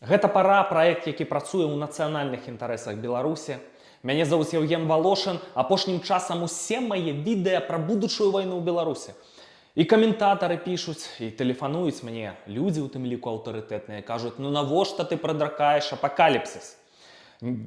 Гэта пара праект, які працуе ў нацыянальных інтарэсах Беларусі. Мяне зовут Евген Волошин. Апошнім часам усе мае відэа пра будучую вайну ў Беларусі. І каментатары пішуць, і тэлефануюць мне людзі, у тым ліку аўтарытэтныя, кажуць: ну навошта ты прадракаеш апакаліпсіс?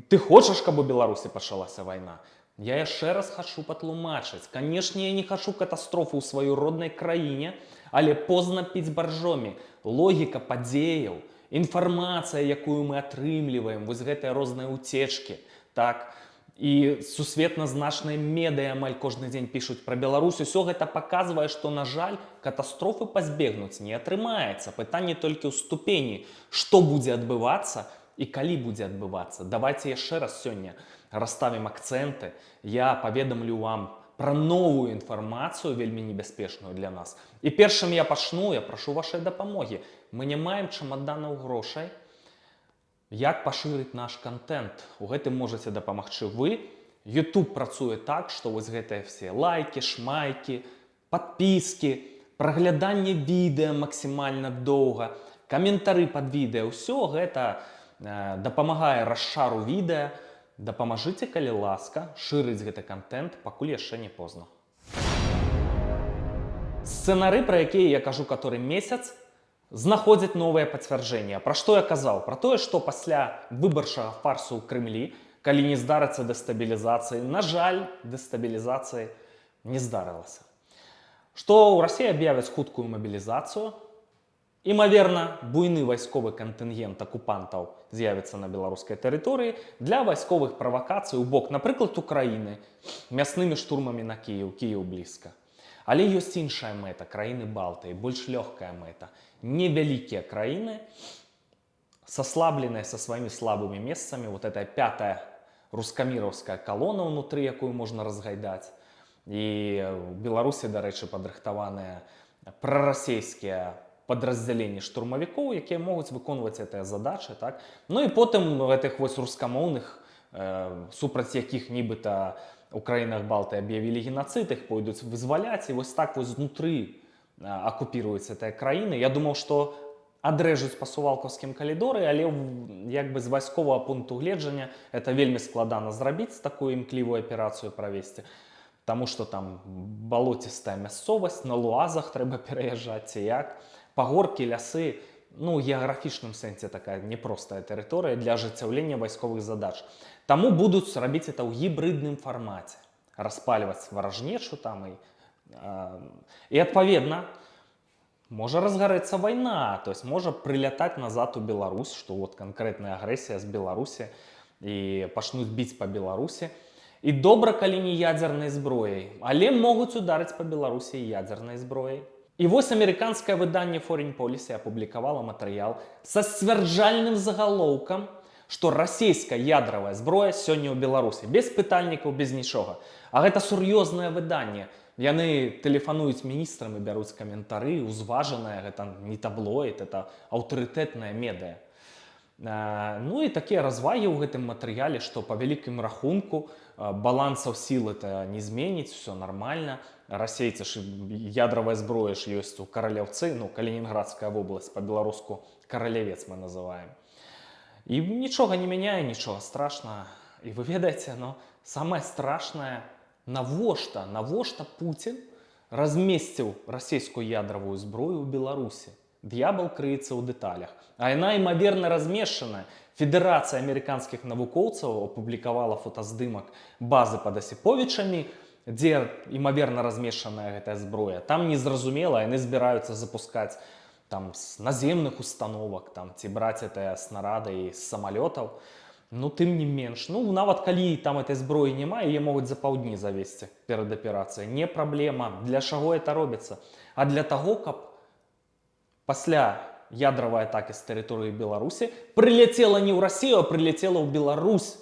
Ты хочаш, каб у Беларусі пачалася вайна? Я яшчэ раз хачу патлумачыць. Канешне, я не хачу катастрофу ў сваёй роднай краіне, але позна піць баржомі. Логіка падзеяў, інфармацыя, якую мы атрымліваем, вось гэтыя розныя уцечкі, так, і сусветна значныя медыа амаль кожны дзень пішуць пра Беларусь, усё гэта паказвае, што, на жаль, катастрофы пазбегнуць не атрымаецца. Пытанне толькі ў ступені, што будзе адбывацца і калі будзе адбывацца. Давайце яшчэ раз сёння расставім акцэнты. Я паведамлю вам пра новую інфармацыю, вельмі небяспечную для нас. І першым я пачну, я прашу вашай дапамогі. Мы не маем чамаданаў грошай. Як пашырыць наш контент? У гэтым можаце дапамагчы вы. YouTube працуе так, што вось гэтыя все лайки, шмайкі, падпіскі, прагляданне відэа максімальна доўга, каментары пад відэа, ўсё гэта дапамагае расшару відэа. Дапамажыце, калі ласка, шырыць гэты контент, пакуль яшчэ не позна. Сцэнары, пра якія я кажу каторы месяц, знаходзяць новыя пацвярджэнні. Пра што я казаў? Пра тое, што пасля выбарчага фарсу ў Крымлі, калі не здарыцца дэстабілізацыі, на жаль, дэстабілізацыі не здарылася. Што ў Расіі аб'явяць хуткую мабілізацыю, імаверна, буйны вайсковы кантынгент акупантаў з'явіцца на беларускай тэрыторыі для вайсковых правакацый у бок, напрыклад, Украіны, мяснымі штурмамі на Кіеў, Кіеў блізка. Але ёсць іншая мэта, краіны Балтыі, больш лёгкая мэта. Невялікія краіны, саслабленыя са сваімі слабымі месцамі, вот эта пятая рускаміраўская калона ўнутры, якую можна разгайдаць. І ў Беларусі, дарэчы, падрыхтаваныя прарасійскія падраздзяленні штурмавікоў, якія могуць выконваць гэтыя задачы, так? Ну і потым гэтых вось рускамоўных, супраць якіх нібыта у краінах Балты аб'явілі генацыд, іх пойдуць вызваляць, і вось так вось знутры акупіруюць гэтыя краіны. Я думаў, што адрэжуць па сувалкаўскім калідоры, але як бы з вайсковага пункту гледжання это вельмі складана зрабіць, такую імклівую аперацыю правесці. Таму што там балоцістая мясцовасць, на луазах трэба пераязджаць, ці як. Пагоркі, лясы, ну, геаграфічным сэнсе такая непростая тэрыторыя для ажыццяўлення вайсковых задач. Таму будуць рабіць это ў гібридным фармаце. Распальваць варажнечу там і адпаведна, можа разгарэцца вайна, то есть можа прылятаць назад у Беларусь, што вот канкрэтная агрэсія з Беларусі і пачнуць біць па Беларусі. І добра, калі не ядзернай зброяй, але могуць ударыць па Беларусі і ядзернай зброяй. І вось амерыканскае выданне Foreign Policy апублікавала матэрыял са сцвярджальным загалоўкам, што расійская ядравая зброя сёння ў Беларусі. Без пытальнікаў, без нічога. А гэта сур'ёзнае выданне. Яны тэлефануюць міністрам і бяруць каментары, узважанае, гэта не таблоід, это аўтарытэтнае медыа. Ну і такія развагі ў гэтым матэрыяле, што па вялікім рахунку балансаў сіл это не зменіць, все нормально. Расейцы ж ядравая зброя ж ёсць у Каралеўцы, ну, Калінінградская вобласць, па-беларуску Каралевец мы называем. І нічога не мяняе, нічога страшнага. І вы ведаеце, но самае страшнае, навошта Путін размесціў расійскую ядравую зброю ў Беларусі? Д'ябал крыецца ў дэталях. А яна, імаверна, размешчаная. Федэрацыя амерыканскіх навукоўцаў апублікавала фотаздымак базы пад Асіповічамі, дзе, імаверна, размешчаная гэтая зброя. Там незразумела, яны збіраюцца запускаць там з наземных установак, там, ці браць гэтыя снарады з самалётаў. Ну, тым не менш. Ну, нават калі там этой зброі няма, яе могуць за паўдні завесці перад аперацыяй. Не праблема. Для чаго это робіцца? А для таго, каб пасля ядравай атакі з тэрыторыі Беларусі прыляцела не ў Расію, а прыляцела ў Беларусь.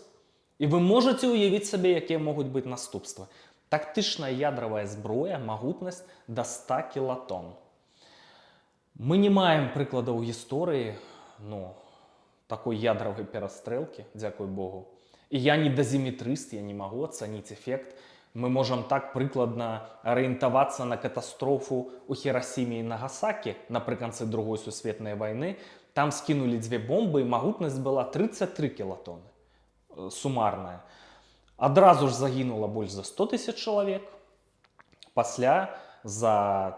І вы можаце ўявіць сабе, якія могуць быць наступствы. Тактычная ядравая зброя, магутнасць да 100 кілатон. Мы не маем прыкладаў гісторыі, ну, такой ядравай перастрэлкі, дзякуй Богу. І я не дазіметрыст, я не магу ацаніць эфект. Мы можам так прыкладна арыентавацца на катастрофу ў Хірасіме і Нагасакі напрыканцы Другой сусветнай вайны, Там скинули 2 бомбы, и магутнасць была 33 кілатоны сумарная. Адразу ж загінула больш за 100 000 чалавек. Пасля з-за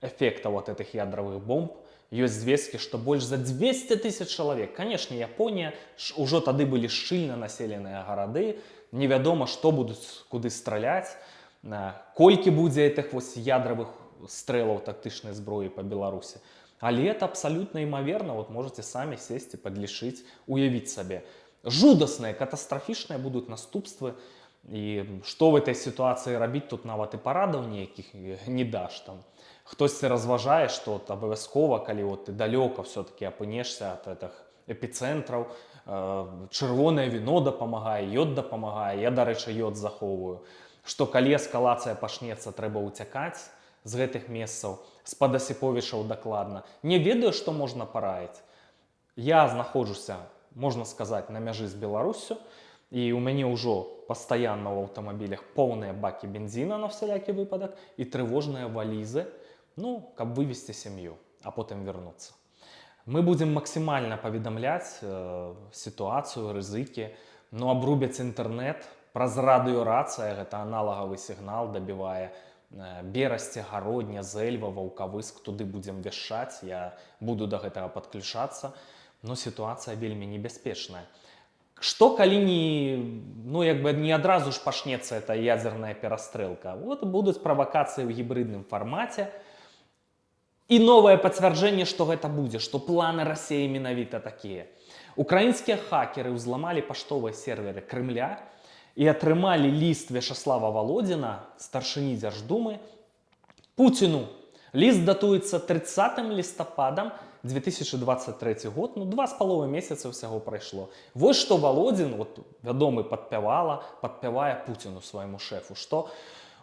эфекта вот этих ядровых бомб ёсць звесткі, што больш за 200 000 чалавек. Канешне, Японія, ўжо тады былі шчыльна населеныя гарады, невядома, што будуць куды страляць, колькі будзе гэтых вось ядравых стрэлаў тактычнай зброі па Беларусі. Але это абсалютна імаверна, вот можете самі сесці, падлічыць, уявіць сабе. Жудасныя, катастрафічныя будуць наступствы, і што в этой сітуацыі рабіць, тут нават і парадаў ніякіх не даш там. Хтосьці разважае, што абавязкова, калі вот ты далёка все-таки апынешся ад гэтых эпіцэнтраў, чырвонае віно дапамагае, ёд дапамагае, я, дарэчы, ёд захоўваю, што калі эскалацыя пачнецца, трэба ўцякаць з гэтых месцаў, з-пад Асіповічаў дакладна. Не ведаю, што можна параіць. Я знаходжуся, можна сказаць, на мяжы з Беларуссю, і у мяне ўжо пастаянна ў аўтамабілях поўныя бакі бензіна на всялякі выпадак і трывожныя валізы, ну, каб вывезці сям'ю, а потым вярнуцца. Мы будзем максімальна паведамляць сітуацыю, рызыкі, ну, абрубяць інтэрнэт, праз радыёрацыя, гэта аналагавы сігнал дабівае, Берасці, Гародня, Зэльва, Ваўкавыск, туды будзем вяшчаць, я буду да гэтага падключацца, но сітуацыя вельмі небяспечная. Што калі не адразу ж пачнецца эта ядзерная перастрэлка? Вот будуць правакацыі ў гібридным фармаце, і новае пацвярджэнне, што гэта будзе, што планы Расіі менавіта такія. Украінскія хакеры ўзламалі паштовыя серверы Крымля і атрымалі ліст Вячаслава Валодзіна, старшыні Дзярждумы, Пуціну. Ліст датуецца 30 лістападам 2023 год, 2,5 месяца ўсяго прайшло. Вось што Валодзін, вядомы падпявае Пуціну, свайму шэфу, што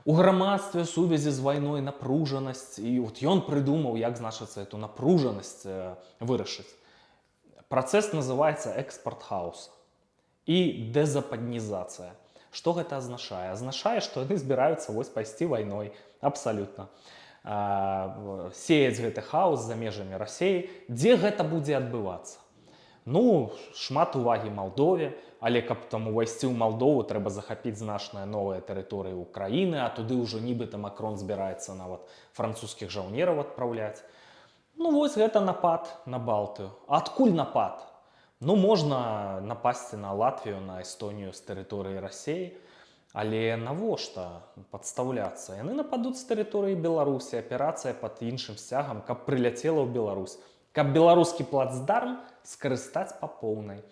у грамадстве сувязі з вайной напружанасць, і ён прыдумаў, як, значыцца, эту напружанасць вырашыць. Працэс называецца экспорт хаоса і дэзападнізацыя. Што гэта азначае? Азначае, што яны збіраюцца пайсці вайной, абсалютна. Сеяць гэты хаос за межамі Расіі, дзе гэта будзе адбывацца. Ну, шмат увагі Малдове, але каб там увайсці ў Малдову, трэба захапіць значныя новыя тэрыторыі Украіны, а туды ўжо нібыта Макрон збіраецца нават французскіх жаўнераў адпраўляць. Ну вось гэта напад на Балтыю. А адкуль напад? Ну, можна напасці на Латвію, на Эстонію з тэрыторыі Расіі, але навошта падстаўляцца? Яны нападуць з тэрыторыі Беларусі, аперацыя пад іншым сцягам, каб прыляцела ў Беларусь, каб беларускі плацдарм скарыстаць па поўнай.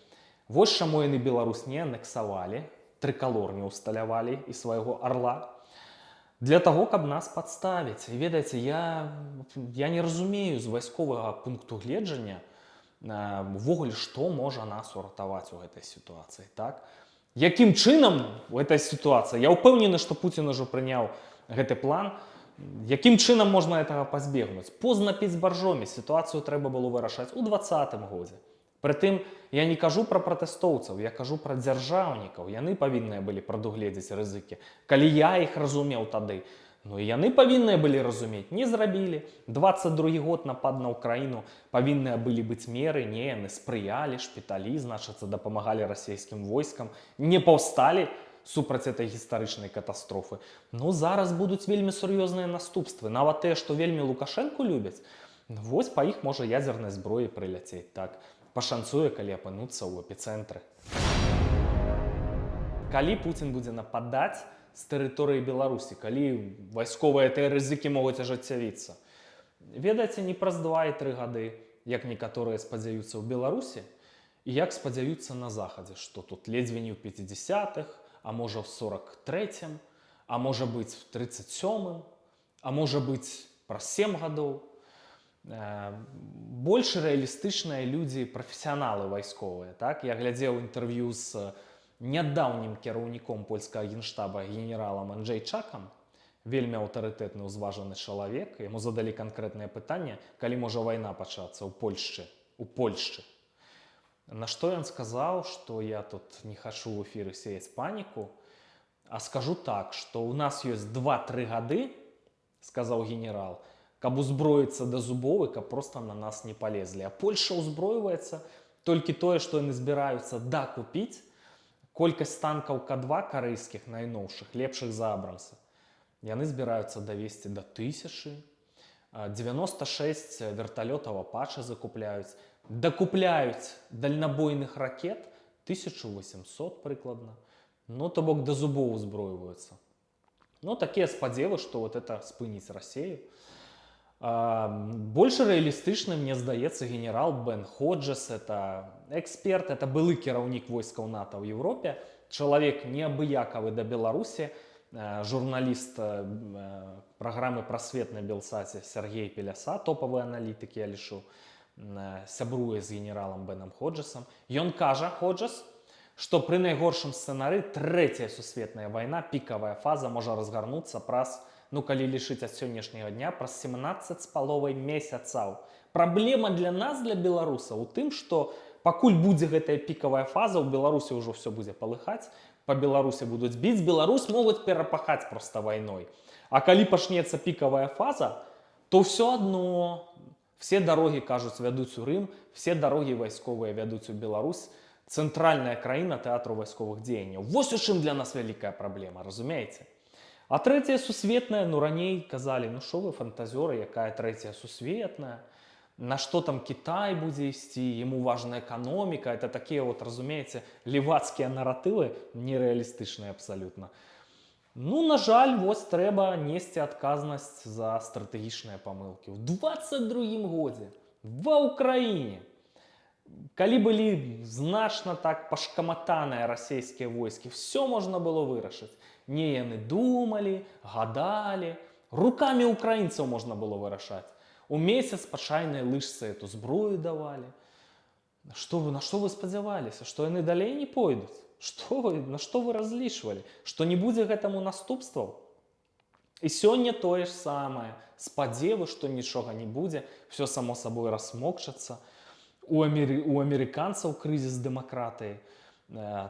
Вось чаму яны Беларусь не анексавалі, трыкалор не ўсталявалі і свайго арла. Для таго, каб нас падставіць. І ведаеце, я не разумею з вайсковага пункту гледжання увогуле, што можа нас уратаваць у гэтай сітуацыі, так? Якім чынам у гэтай сітуацыі? Я ўпэўнены, што Пуцін ужо прыняў гэты план. Якім чынам можна гэтага пазбегнуць? Позна піць баржомі, сітуацыю трэба было вырашаць у 2020 годзе. Прытым, я не кажу пра пратэстоўцаў, я кажу пра дзяржаўнікаў. Яны павінныя былі прадугледзець рызыкі. Калі я іх разумеў тады, ну і яны павінныя былі разумець, не зрабілі. 22 год напад на Украіну, павінныя былі быць меры, не, яны спрыялі, шпіталі, значыцца, дапамагалі расійскім войскам, не паўсталі супраць этой гістарычнай катастрофы. Ну, зараз будуць вельмі сур'ёзныя наступствы. Нават тыя, што вельмі Лукашэнку любяць, вось па іх можа ядзернай зброі прыляцець, так? Пашанцуе, калі апынуцца ў эпіцэнтры. Калі Пуцін будзе нападаць з тэрыторыі Беларусі, калі вайсковыя тыя рызыкі могуць ажыццявіцца? Ведаеце, не праз 2 і 3 гады, як некаторыя спадзяюцца ў Беларусі, і як спадзяюцца на Захадзе, што тут ледзьве не ў 50-х, а можа в 43-м, а можа быць в 37-м, а можа быць праз 7 гадоў. Больш рэалістычныя людзі, прафесіяналы вайсковыя, так? Я глядзеў інтэрв'ю з нядаўнім кіраўніком польскага генштаба генералам Анджэйчакам, вельмі аўтарытэтны, узважаны чалавек. Яму задалі канкрэтнае пытанне, калі можа вайна пачацца ў Польшчы. На што ён сказаў, што я тут не хачу ў эфіры сеяць паніку, а скажу так, што ў нас ёсць 2-3 гады, сказаў генерал, каб узброіцца да зубоў і каб проста на нас не палезлі. А Польша ўзброіваецца, толькі тое, што яны збіраюцца дакупіць, колькасць танкаў К2 карэйскіх найноўшых, лепшых за Абрамса, яны збіраюцца давесці да 1000, 96 верталётаў Апача закупляюць, дакупляюць дальнабойных ракет 1800 прыкладна. Ну, то бок да зубоў узброіваюцца. Ну, такія спадзевы, што вот это спыніць Расею. Больш рэалістычны, мне здаецца, генерал Бен Ходжес, это эксперт, это былы кіраўнік войскаў НАТО ў Еўропе, чалавек неабыякавы да Беларусі, журналіст праграмы «Прасвет» на Белсаце Сергей Пеляса, топавы аналітык, я лічу, сябруе з генералам Бенам Ходжесам. Ён кажа, Ходжес, што пры найгоршым сцэнары трэцяя сусветная вайна, пікавая фаза, можа разгарнуцца праз, ну калі лічыць ад сённяшняга дня, праз 17,5 месяцаў. Праблема для нас, для беларусаў, у тым, што пакуль будзе гэтая пікавая фаза, у Беларусі ўжо все будзе палыхаць, па Беларусі будуць біць, Беларусь могуць перапахаць проста вайной. А калі пачнецца пікавая фаза, то ўсё адно, все дарогі, кажуць, вядуць у Рым, все дарогі вайсковыя вядуць у Беларусь, цэнтральная краіна тэатру вайсковых дзеянняў. Вось у чым для нас вялікая праблема, разумееце? А трэцяя сусветная, ну раней казалі, ну што вы фантазёры, якая трэцяя сусветная, на што там Кітай будзе ісці, яму важна эканоміка, это такія вот, разумееце, левацкія наратывы, нерэалістычныя абсалютна. Ну, на жаль, вось трэба несці адказнасць за стратэгічныя памылкі. У 22-м годзе ва Ўкраіне, калі былі значна так пашкаматаныя расійскія войскі, все можна было вырашыць. Не яны думалі, гадалі, рукамі украінцаў можна было вырашаць. У месяц па чайнай лыжцы эту зброю давалі. На што вы спадзяваліся? Што яны далей не пойдуць? На што вы разлічвалі? Што не будзе гэтаму наступстваў? І сёння тое ж самае. Спадзевы, што нічога не будзе, все само сабой расмокчацца. У амерыканцаў крызіс дэмакратыі,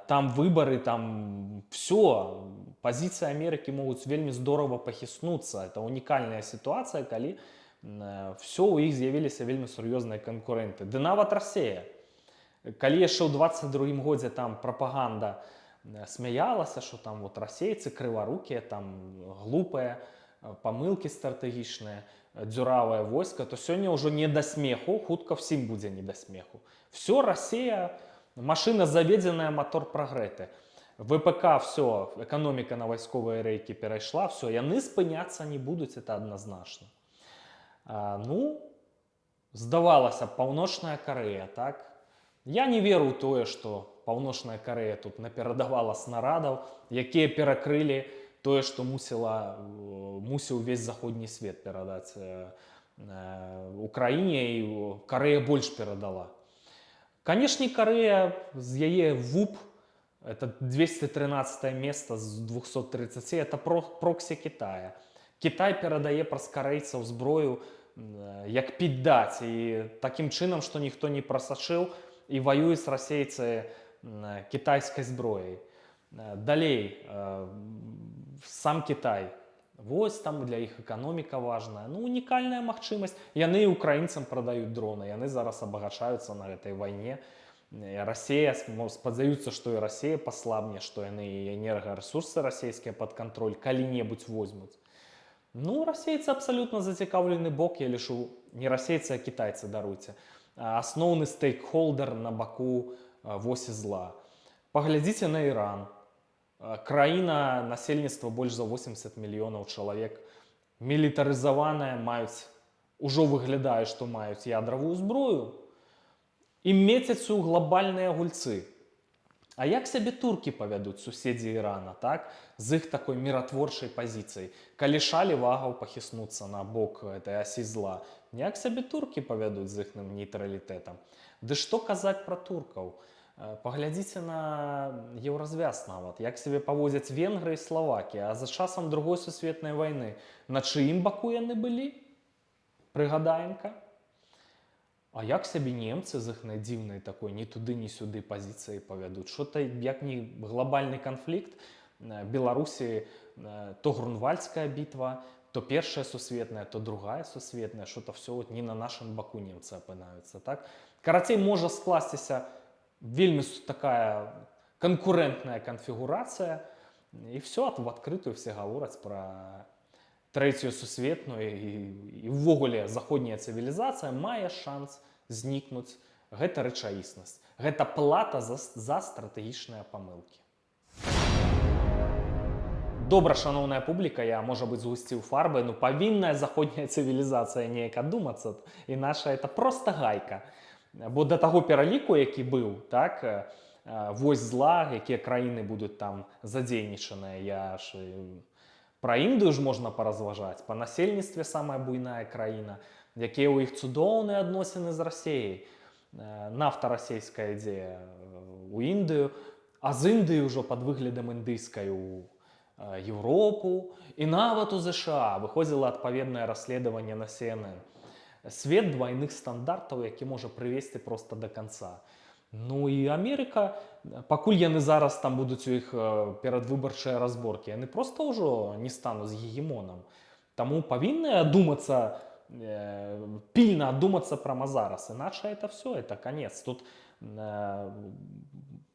там выбары, там все, пазіцыі Амерыкі могуць вельмі здорова пахіснуцца. Это унікальная сітуацыя, калі все у іх з'явіліся вельмі сур'ёзныя канкурэнты. Ды нават Расія. Калі яшчэ ў 22-м годзе там прапаганда смяялася, што там вот расейцы крыварукія, там глупыя, памылкі стратэгічныя, дзюравае войска, то сёння ўжо не да смеху, хутка всім будзе не да смеху. Все, Расія, машына заведзеная, мотор прагрэты. ВПК, все, эканоміка на вайсковыя рэйкі перайшла, все, яны спыняцца не будуць, это адназначна. Ну, здавалася, Паўночная Карэя, так? Я не веру ў тое, што Паўночная Карэя тут наперадавала снарадаў, якія перакрылі тое, што мусіў увесь заходні свет перадаць Украіне, і Карэя больш перадала. Канешне, Карэя з яе ВУП, это 213 место з 230, это проксі Китая. Китай перадае праз карэйцаў зброю, як піць даць, і такім чынам, што ніхто не прасачыў, і ваююць расейцы кітайскай зброяй. Далей, сам Китай. Вось там для іх эканоміка важная. Ну, унікальная магчымасць. Яны і украінцам прадаюць дроны, яны зараз абагачаюцца на гэтай вайне. Расія, спадзяюцца, што і Расія паслабне, што яны і энергарэсурсы расійскія пад кантроль калі-небудзь возьмуць. Ну, расейцы абсалютна зацікаўлены бок, я лічу, не расейцы, а кітайцы, даруйце. Асноўны стейкхолдер на баку восі зла. Паглядзіце на Іран. Краіна, насельніцтва больш за 80 мільёнаў чалавек, мілітарызаваная, ужо выглядае, што маюць ядравую зброю, і мецяць у глобальныя гульцы. А як сябе туркі павядуць, суседзі Ірана, так? З іх такой міратворчай пазіцыяй. Калі шалі вагаў пахіснуцца на бок этой асі зла, як сябе туркі павядуць з іхным нейтралітэтам? Ды што казаць пра туркаў? Паглядзіце на еўразвяз нават, як сябе паводзяць Венгры і Славакія, а за часам Другой сусветнай вайны на чыім баку яны былі? Прыгадаем-ка. А як сябе немцы з іхнай дзіўнай такой ні туды, ні сюды пазіцыяй павядуць? Што-то як не глобальны канфлікт, Беларусі то Грунвальдская бітва, то Першая сусветная, то Другая сусветная, что-то все вот не на нашым баку немцы апынаюцца, так? Карацей, можа скласціся вельмі такая конкурентная конфигурация, и все, в открытую все гавораць про Трэцюю сусветную, і ўвогуле заходняя цывілізацыя мае шанс знікнуць. Гэта рэчаіснасць. Гэта плата за стратэгічныя памылкі. Добра, шаноўная публіка, я, можа быць, згусціў фарбы, но павінная заходняя цывілізацыя неяк адумацца, і наша это проста гайка. Бо да таго пераліку, які быў, так, вось зла, якія краіны будуць там задзейнічаныя, я ж пра Індыю ж можна паразважаць, па насельніцтве самая буйная краіна, якія ў іх цудоўныя адносіны з Расіяй. Нафта расійская ідзе ў Індыю, а з Індыі ўжо пад выглядам індыйскай у Европу, і нават у ЗША выходзіла адпаведнае расследаванне на CNN. Свет двайных стандартаў, які можа прывесці проста да канца. Ну і Амерыка, пакуль яны зараз там будуць у іх перадвыбарчыя разборкі, яны проста ўжо не стануць гегемонам. Таму павінны адумацца, пільна адумацца прама зараз. Іначай это все, это конец. Тут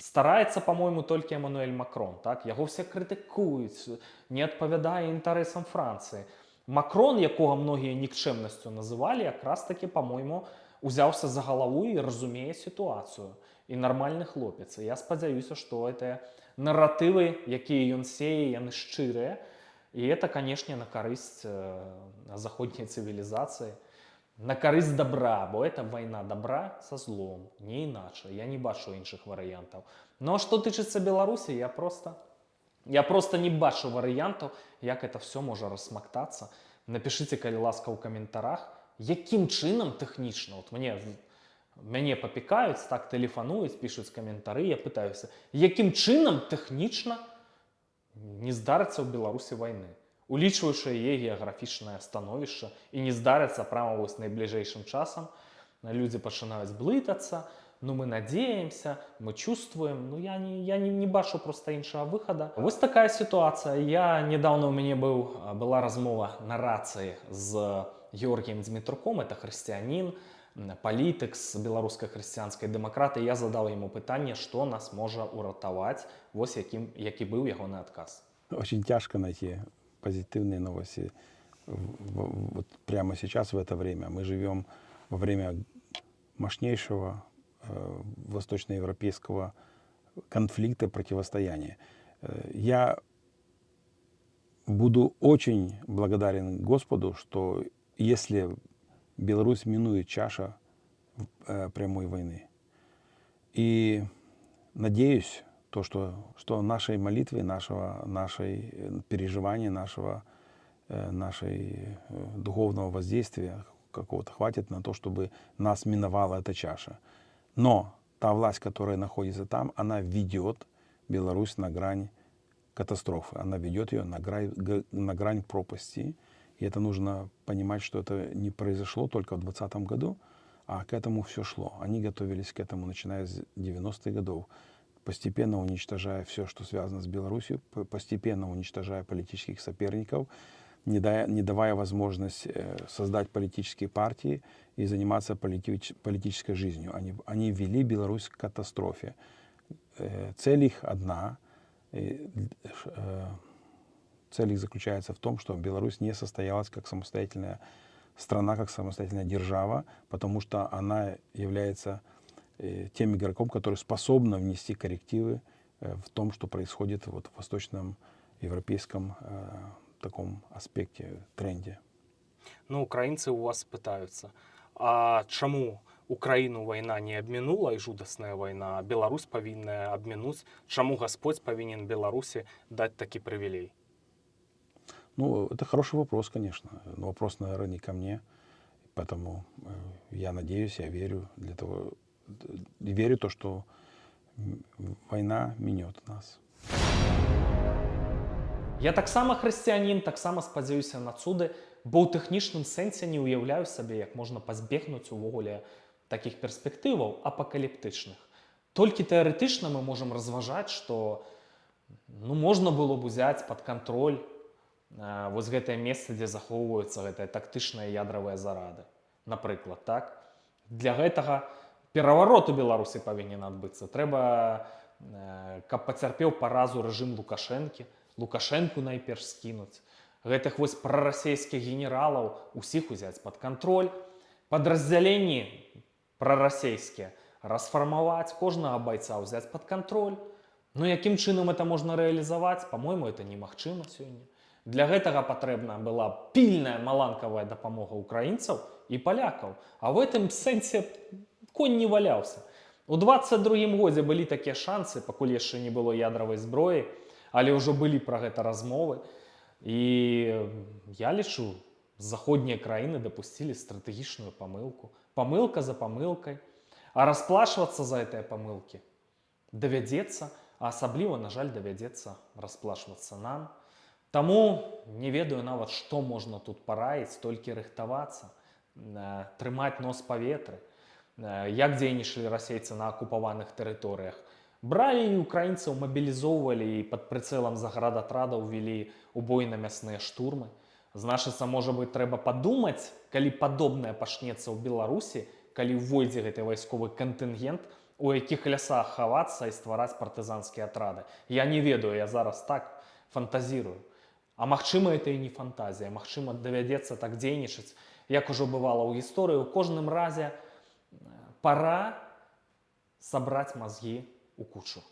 стараецца, по-моему, толькі Эммануэль Макрон. Так? Яго все крытыкуюць, не адпавядае інтарэсам Францыі. Макрон, якога многія нікчэмнасцю называлі, якраз таки, по-моему, узяўся за галаву і разумее сітуацыю. І нармальны хлопец. І я спадзяюся, што гэтыя наратывы, якія ён сее, яны шчырыя. І это, канешне, на карысць заходняй цывілізацыі, на карысць добра, бо это вайна добра са злом, не іначай. Я не бачу іншых варыянтаў. Ну а што тычыцца Беларусі, я просто не бачу варыянтаў, як это все можа рассмактацца. Напішыце, калі ласка, ў каментарах, якім чынам тэхнічна, от мяне папікаюць, так тэлефануюць, пішуць каментары, я пытаюся, якім чынам тэхнічна не здарыцца ў Беларусі вайны, улічваючы яе геаграфічнае становішча, і не здарыцца прямо вось найбліжэйшым часам. Людзі пачынаюць блытацца, ну мы надеемся, мы чувствуем, ну я не бачу проста іншага выхада. Вось такая сітуацыя. Недавно у мяне была размова на рацыі з Георгіем Дмітруком, это хрысціянін, палітык з беларускай хрысціянскай дэмакраты. Я задаў яму пытанне, што нас можа уратаваць, вось які быў ягоны адказ. Очень тяжко найти позитивные новости вот прямо сейчас, в это время. Мы живем во время мощнейшего восточноевропейского конфликта, противостояния. Я буду очень благодарен Господу, что если Беларусь минует чаша прямой войны. И надеюсь, что нашей молитвы, нашей переживания, нашей духовного воздействия какого-то хватит на то, чтобы нас миновала эта чаша. Но та власть, которая находится там, она ведет Беларусь на грань катастрофы. Она ведет ее на грань пропасти. И это нужно понимать, что это не произошло только в 2020 году, а к этому все шло. Они готовились к этому, начиная с 90-х годов, постепенно уничтожая все, что связано с Беларусью, постепенно уничтожая политических соперников, не давая возможность создать политические партии и заниматься политической жизнью. Они ввели Беларусь к катастрофе. Цель их одна. Цель их заключается в том, что Беларусь не состоялась как самостоятельная страна, как самостоятельная держава, потому что она является тем игроком, который способен внести коррективы в том, что происходит вот в восточном европейском таком аспекте, тренде. Ну, украинцы у вас пытаются. А чему Украину война не обминула, и жудасная война, а Беларусь повинна обминуть? Чему Господь повинен Беларуси дать такой привилей? Ну, это хороший вопрос, конечно. Но вопрос, наверное, не ко мне. Поэтому я надеюсь, я верю верю в то, что война минет нас. Я таксама хрысціянін, таксама спадзяюся на цуды, бо ў тэхнічным сэнсе не ўяўляю сабе, як можна пазбегнуць увогуле такіх перспектываў апакаліптычных. Толькі тэарэтычна мы можам разважаць, што можна было б узяць пад кантроль вось гэтае месца, дзе захоўваюцца гэтыя тактычныя ядравыя зарады. Напрыклад, так? Для гэтага пераварот у Беларусі павінен адбыцца. Трэба, каб пацярпеў паразу рэжым Лукашэнкі, Лукашэнку найперш скінуць. Гэтых вось прарасійскіх генералаў усіх узяць пад кантроль, падраздзяленні прарасійскія расфармаваць, кожнага байца ўзяць пад кантроль. Ну, якім чынам это можна рэалізаваць? Па-мойму, это немагчыма сёння. Для гэтага патрэбна была пільная маланкавая дапамога украінцаў і палякаў. А в гэтым сэнсе конь не валяўся. У 22-м годзе былі такія шансы, пакуль яшчэ не было ядравай зброі, але ўжо былі пра гэта размовы. І я лічу, заходнія краіны дапусцілі стратэгічную памылку. Памылка за памылкай. А расплачвацца за гэтыя памылкі давядзецца, а асабліва, на жаль, давядзецца расплачвацца нам. Таму не ведаю нават, што можна тут параіць, толькі рыхтавацца, трымаць нос паветры. Як дзейнічалі расейцы на акупаваных тэрыторыях. Бралі і украінцаў, мабілізоўвалі і пад прыцэлам заградатрадаў вялі ў бой на мясныя штурмы. Значыцца, можа быць, трэба падумаць, калі падобнае пачнецца ў Беларусі, калі ўвойдзе гэты вайсковы кантынгент, у якіх лясах хавацца і ствараць партызанскія атрады. Я не ведаю, я зараз так фантазірую. А магчыма, это і не фантазія. Магчыма, давядзецца так дзейнічаць, як ужо бывала ў гісторыі. У кожным разе пара сабраць мазгі у кучу.